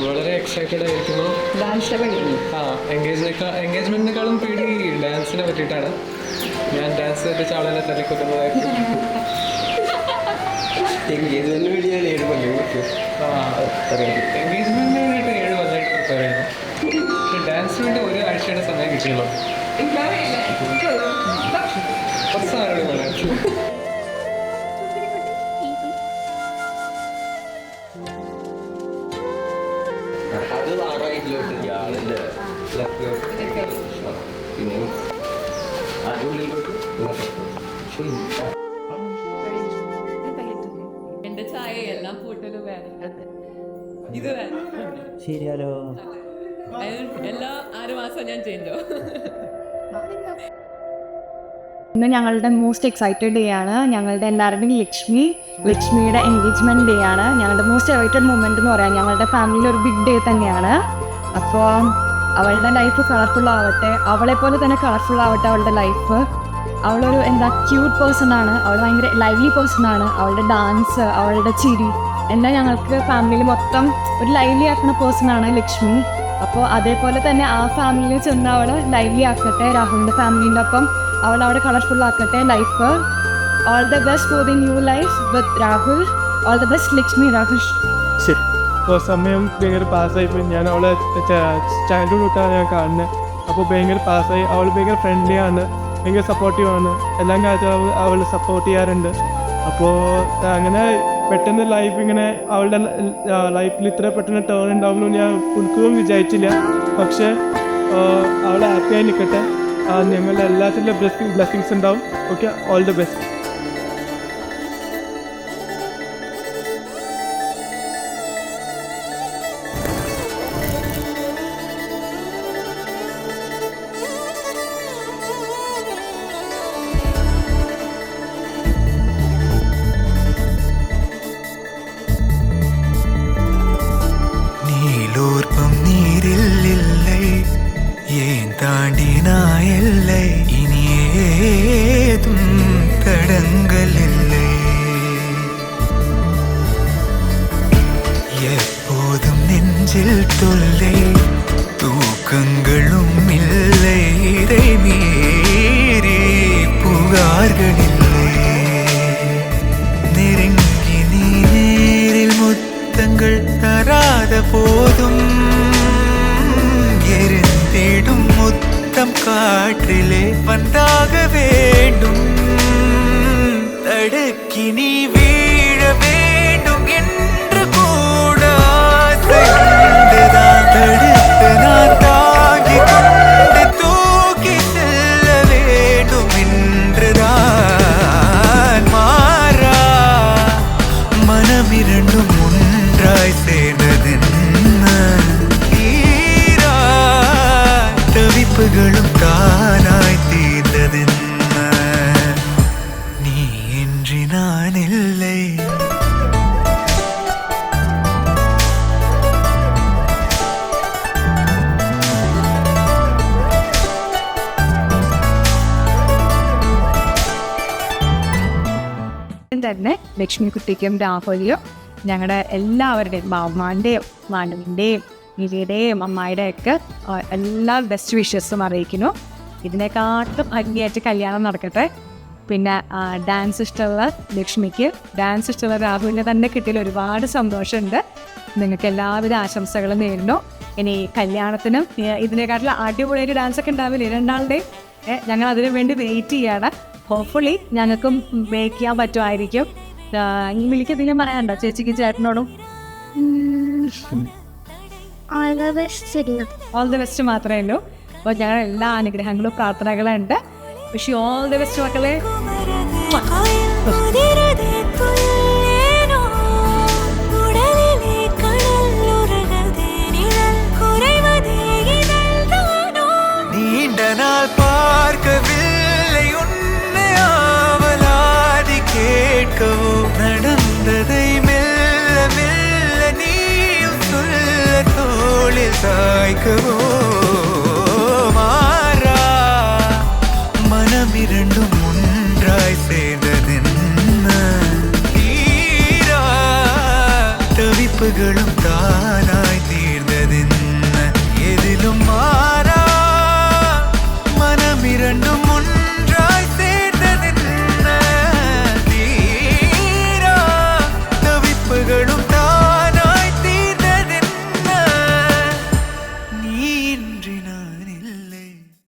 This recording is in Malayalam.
വളരെ എക്സൈറ്റഡ് ആയിരിക്കുന്നു. എൻഗേജ്മെന്റിനേക്കാളും പേടി ഡാൻസിനെ പറ്റിയിട്ടാണ്. ഞാൻ ഡാൻസ് കളിച്ച ആളെ തല്ലിക്കൊല്ലുന്നതായിരിക്കും. എൻഗേജ്മെന്റിന് വേണ്ടിയാണ് 7 കൊല്ലം. എൻഗേജ്മെന്റിന് വേണ്ടിയിട്ട് 7 കൊല്ലമായിട്ട് പ്രിപ്പയർ ചെയ്യുന്നു. പക്ഷെ ഡാൻസിന് വേണ്ടി 1 ആഴ്ചയുടെ സമയം കിട്ടിയുള്ളൂ. കുറച്ച് ആരോട് പറയാം. അത് റൈറ്റിലോട്ട് ഇയാളിൻ്റെ ലെഫ്റ്റിലോട്ട് പിന്നെ അതിനുള്ളിലോട്ട് എന്റെ ചായ എല്ലാം ഫോട്ടോയിലും വേണം. ഇത് വേണം ശരിയാലോ. എല്ലാ 6 മാസം ഞാൻ ചെയ്തോ. ഇന്ന് ഞങ്ങളുടെ മോസ്റ്റ് എക്സൈറ്റഡ് ഡേ ആണ്. ഞങ്ങളുടെ എല്ലാവരുടെയും ലക്ഷ്മിയുടെ എൻഗേജ്മെൻറ്റ് ഡേ ആണ്. ഞങ്ങളുടെ മോസ്റ്റ് എക്സൈറ്റഡ് മൊമെൻ്റ് എന്ന് പറയാൻ ഞങ്ങളുടെ ഫാമിലിയിൽ ഒരു ബിഗ് ഡേ തന്നെയാണ്. അപ്പോൾ അവളുടെ ലൈഫ് കളർഫുൾ ആവട്ടെ, അവളെപ്പോലെ തന്നെ കളർഫുൾ ആവട്ടെ അവളുടെ ലൈഫ്. അവളൊരു ക്യൂട്ട് പേഴ്സൺ ആണ്. അവൾ ഭയങ്കര ലൈവ്ലി പേഴ്സൺ ആണ്. അവളുടെ ഡാൻസ്, അവളുടെ ചിരി എല്ലാം ഞങ്ങൾക്ക് ഫാമിലിയിൽ മൊത്തം ഒരു ലൈവ്ലി ആക്കുന്ന പേഴ്സൺ ആണ് ലക്ഷ്മി. അപ്പോൾ അതേപോലെ തന്നെ ആ ഫാമിലിയിൽ ചെന്ന് അവൾ ലൈവ്ലി ആക്കട്ടെ. രാഹുലിൻ്റെ ഫാമിലീൻ്റെ ഒപ്പം അവൾ അവിടെ കളർഫുൾ ആക്കട്ടെ life. All the best for the new life with Rahul. All the best Lakshmi Rahul. ശരി, ഇപ്പോൾ സമയം ഭയങ്കര പാസ്സായിപ്പോയി. ഞാൻ അവളെ ചൈൽഡ്ഹുഡ് തൊട്ടാണ് ഞാൻ കാണുന്നത്. അപ്പോൾ ഭയങ്കര പാസ്സായി. അവൾ ഭയങ്കര ഫ്രണ്ട്ലി ആണ്, ഭയങ്കര സപ്പോർട്ടീവാണ്. എല്ലാ കാര്യത്തിലും അവൾ സപ്പോർട്ട് ചെയ്യാറുണ്ട്. അപ്പോൾ അങ്ങനെ പെട്ടെന്ന് ലൈഫ് ഇങ്ങനെ അവളുടെ ലൈഫിൽ ഇത്ര പെട്ടെന്ന് ടേൺ ഉണ്ടാവുമെന്ന് ഞാൻ ഒരിക്കലും വിചാരിച്ചില്ല. പക്ഷേ അവൾ ഹാപ്പിയായി നിൽക്കട്ടെ. ഞങ്ങളുടെ എല്ലാത്തിൻ്റെ ബ്ലെസ്സിങ്സ് ഉണ്ടാവും. Okay, all the best. நீலூர்பம் நீரில் இல்லை, ஏன் தாண்டினாய் எல்லை, இனி ஏதும் தடங்கள் இல்லை. எப்போதும் நெஞ்சில் தொல்லை, தூக்கங்களும் இல்லை, இதை மீறி புகார்கள் இல்லை. நெருங்கி நீ நேரில் முத்தங்கள் தராத போதும் எரிந்திடும் முத்தம் காற்றிலே வந்தாக வேண்டும். தடுக்கி நீ வீழ வேண்டும் என்று கூட ஆசைதான். தடுத்து நான் தாங்கி கொண்டு தூக்கி செல்ல வேண்டும் என்றுதான். மாறா மனம் இரண்டும் ஒன்றாய் சேர்ந்ததென்ன, ஈரா தவிப்புகளும் தானாய் தீர்ந்ததென்ன, நீ இன்றி நான் இல்லை. തന്നെ ലക്ഷ്മി കുട്ടിക്കും രാഹുലിയും ഞങ്ങളുടെ എല്ലാവരുടെയും മാമാൻ്റെയും മാനുവിൻ്റെയും നിലയുടെയും അമ്മായിയുടെയൊക്കെ എല്ലാ ബെസ്റ്റ് വിഷസും അറിയിക്കുന്നു. ഇതിനെക്കാട്ടും ഭംഗിയായിട്ട് കല്യാണം നടക്കട്ടെ. പിന്നെ ഡാൻസ് ഇഷ്ടമുള്ള ലക്ഷ്മിക്ക്, ഡാൻസ് ഇഷ്ടമുള്ള രാഹുലിനെ തന്നെ കിട്ടിയതിൽ ഒരുപാട് സന്തോഷമുണ്ട്. നിങ്ങൾക്ക് എല്ലാവിധ ആശംസകളും നേരുന്നു. ഇനി കല്യാണത്തിനും ഇതിനെക്കാട്ടിലും അടിപൊളിയായിട്ട് ഡാൻസൊക്കെ ഉണ്ടാവില്ലേ രണ്ടാളുടെയും? ഞങ്ങൾ അതിനു വേണ്ടി വെയിറ്റ് ചെയ്യാണ്. ഹോപ്പ്ഫുള്ളി ഞങ്ങൾക്കും മേക്ക് ചെയ്യാൻ പറ്റുമായിരിക്കും. വിളിക്കത്തിലും പറയാനുണ്ടോ ചേച്ചിക്ക് ചേട്ടനോടും? ഓൾ ദി ബെസ്റ്റ് മാത്രമേ ഉള്ളൂ. അപ്പോൾ ഞങ്ങൾ എല്ലാ അനുഗ്രഹങ്ങളും പ്രാർത്ഥനകളും ഉണ്ട്. Wish you all the best മക്കളെ. நீண்ட நாள் பார்க்கவில்லை உன்னை ஆவலாதி கேட்கவோ, நடந்ததை மெல்ல மெல்ல சாய்க்கவோ மாறா மனமிரண்டும் ஒன்றாய் சேர்ந்ததென்ன தீரா தவிப்புகளும் தானாய் தீர்ந்ததென்ன எதிலும் மாறா மனமிரண்டும்